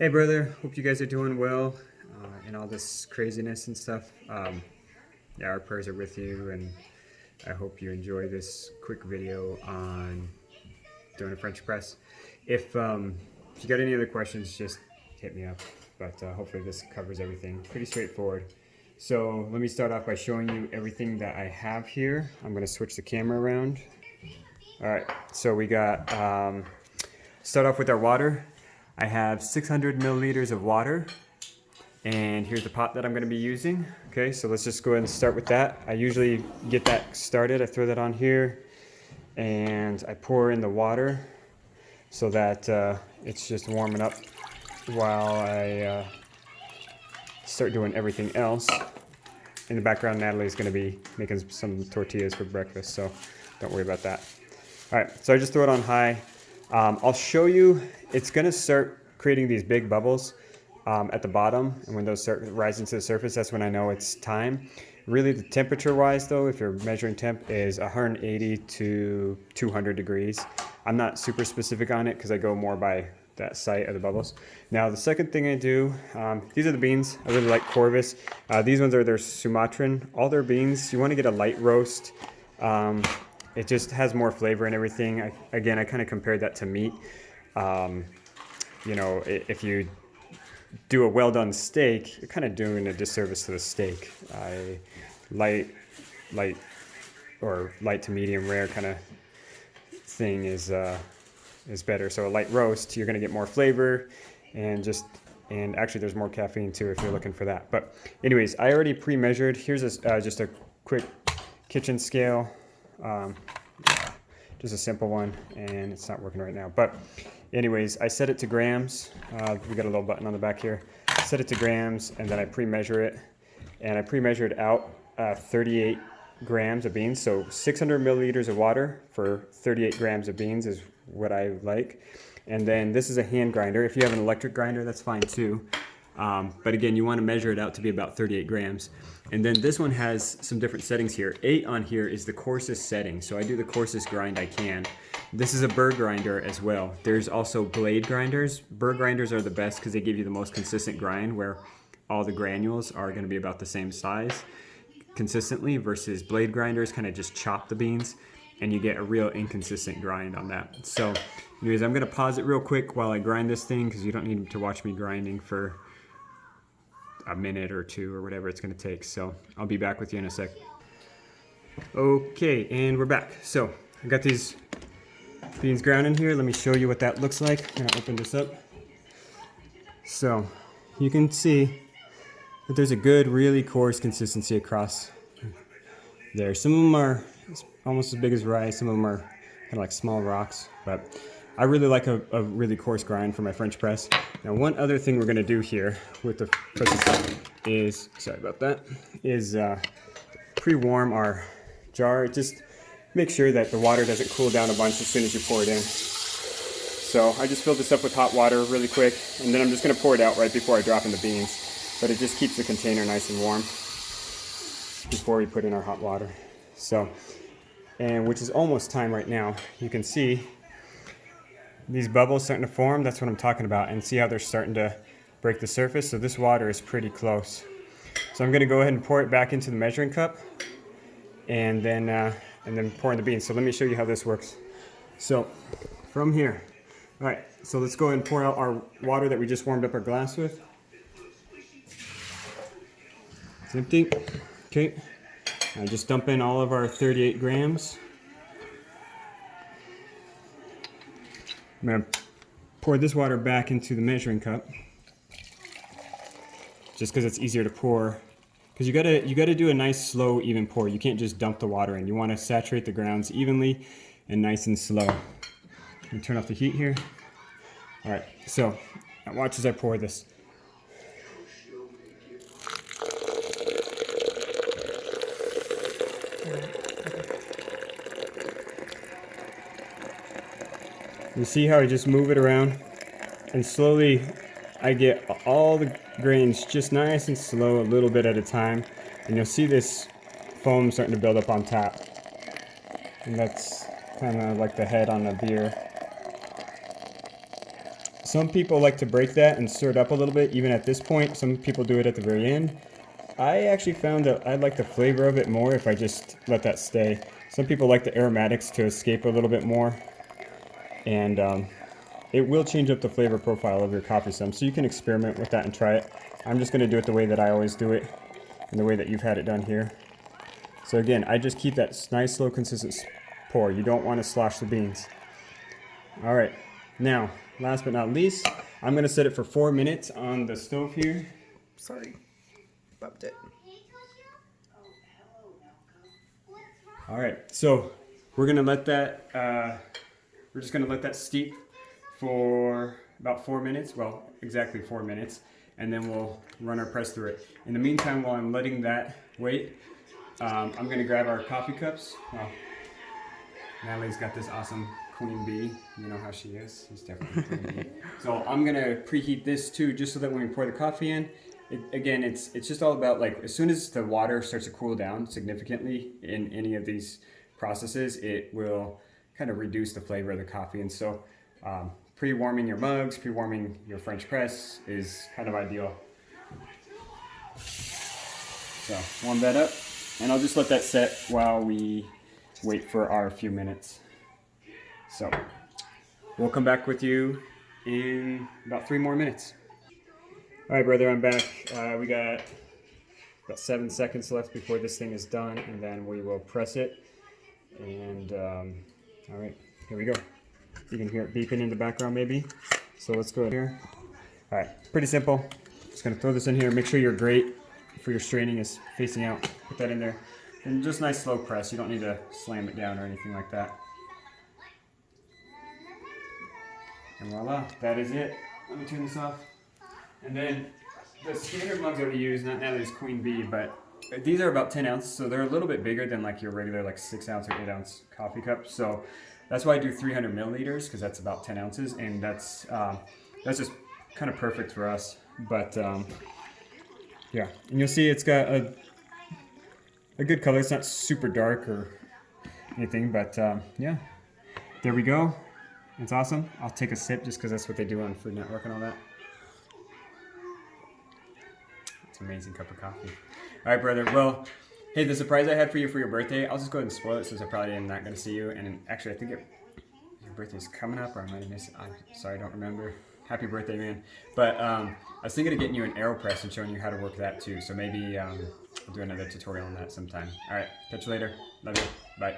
Hey brother, hope you guys are doing well in all this craziness and stuff. Yeah, our prayers are with you, and I hope you enjoy this quick video on doing a French press. If you got any other questions, just hit me up. But hopefully this covers everything. Pretty straightforward. So let me start off by showing you everything that I have here. I'm going to switch the camera around. All right, so we got start off with our water. I have 600 milliliters of water, and here's the pot that I'm going to be using. Okay, so let's just go ahead and start with that. I usually get that started. I throw that on here, and I pour in the water so that it's just warming up while I start doing everything else. In the background, Natalie's going to be making some tortillas for breakfast, so don't worry about that. All right, so I just throw it on high. I'll show you, it's going to start creating these big bubbles at the bottom, and when those start rising to the surface, that's when I know it's time. Really, the temperature-wise, though, if you're measuring temp, is 180 to 200 degrees. I'm not super specific on it because I go more by that sight of the bubbles. Now, the second thing I do, these are the beans. I really like coursest. These ones are their Sumatran. All their beans, you want to get a light roast. It just has more flavor and everything. I kind of compared that to meat. You know, if you do a well-done steak, you're kind of doing a disservice to the steak. Light to medium rare kind of thing is better. So a light roast, you're going to get more flavor, and actually there's more caffeine too if you're looking for that. But anyways, I already pre-measured. Here's just a quick kitchen scale. Just a simple one, and it's not working right now. But anyways, I set it to grams. We got a little button on the back here. Set it to grams, and then I pre-measure it. And I pre-measured out 38 grams of beans. So 600 milliliters of water for 38 grams of beans is what I like. And then this is a hand grinder. If you have an electric grinder, that's fine too. But again, you want to measure it out to be about 38 grams. And then this one has some different settings here. 8 on here is the coarsest setting. So I do the coarsest grind I can. This is a burr grinder as well. There's also blade grinders. Burr grinders are the best because they give you the most consistent grind where all the granules are going to be about the same size consistently, versus blade grinders kind of just chop the beans and you get a real inconsistent grind on that. So anyways, I'm going to pause it real quick while I grind this thing because you don't need to watch me grinding for a minute or two or whatever it's going to take. So I'll be back with you in a sec. Okay, and we're back. So I got these beans ground in here. Let me show you what that looks like. I'm going to open this up. So you can see that there's a good, really coarse consistency across there. Some of them are almost as big as rice. Some of them are kind of like small rocks, but I really like a really coarse grind for my French press. Now, one other thing we're going to do here with the press is, sorry about that, is pre-warm our jar. Just make sure that the water doesn't cool down a bunch as soon as you pour it in. So I just filled this up with hot water really quick, and then I'm just going to pour it out right before I drop in the beans. But it just keeps the container nice and warm before we put in our hot water. So, and which is almost time right now. You can see these bubbles starting to form. That's what I'm talking about. And see how they're starting to break the surface. So this water is pretty close. So I'm going to go ahead and pour it back into the measuring cup, and then pour in the beans. So let me show you how this works. So from here, all right. So let's go ahead and pour out our water that we just warmed up our glass with. It's empty. Okay. Now just dump in all of our 38 grams. I'm going to pour this water back into the measuring cup, just because it's easier to pour. Because you gotta do a nice, slow, even pour. You can't just dump the water in. You want to saturate the grounds evenly and nice and slow. Let me turn off the heat here. All right. So now watch as I pour this. You see how I just move it around, and slowly I get all the grains just nice and slow, a little bit at a time, and you'll see this foam starting to build up on top. And that's kind of like the head on a beer. Some people like to break that and stir it up a little bit, even at this point. Some people do it at the very end. I actually found that I like the flavor of it more if I just let that stay. Some people like the aromatics to escape a little bit more. And it will change up the flavor profile of your coffee some. So you can experiment with that and try it. I'm just going to do it the way that I always do it and the way that you've had it done here. So again, I just keep that nice, slow, consistent pour. You don't want to slosh the beans. All right, now, last but not least, I'm going to set it for 4 minutes on the stove here. Sorry, bumped it. All right, so we're going to let that, we're just going to let that steep for about 4 minutes. Well, exactly 4 minutes. And then we'll run our press through it. In the meantime, while I'm letting that wait, I'm going to grab our coffee cups. Well, Natalie's got this awesome queen bee. You know how she is. She's definitely a queen bee. So I'm going to preheat this too, just so that when we pour the coffee in, again, it's just all about, like, as soon as the water starts to cool down significantly in any of these processes, it will kind of reduce the flavor of the coffee. And so pre-warming your mugs, pre-warming your French press is kind of ideal. So warm that up, and I'll just let that set while we wait for our few minutes. So we'll come back with you in about 3 more minutes. All right, brother, I'm back. We got about 7 seconds left before this thing is done, and then we will press it. And all right, here we go. You can hear it beeping in the background maybe. So let's go here. All right, pretty simple. Just gonna throw this in here. Make sure your grate for your straining is facing out. Put that in there. And just nice slow press. You don't need to slam it down or anything like that. And voila, that is it. Let me turn this off. And then the standard mugs that we use, not Natalie's Queen Bee, but these are about 10 ounces, so they're a little bit bigger than like your regular like 6 ounce or 8 ounce coffee cup. So that's why I do 300 milliliters, because that's about 10 ounces, and that's just kind of perfect for us. But yeah, and you'll see it's got a good color. It's not super dark or anything, but yeah, there we go. It's awesome. I'll take a sip just because that's what they do on Food Network and all that. It's an amazing cup of coffee. All right, brother. Well, hey, the surprise I had for you for your birthday, I'll just go ahead and spoil it since I probably am not going to see you. And actually, I think your birthday's coming up, or I might have missed it. I'm sorry, I don't remember. Happy birthday, man. But I was thinking of getting you an AeroPress and showing you how to work that too. So maybe I'll do another tutorial on that sometime. All right, catch you later. Love you. Bye.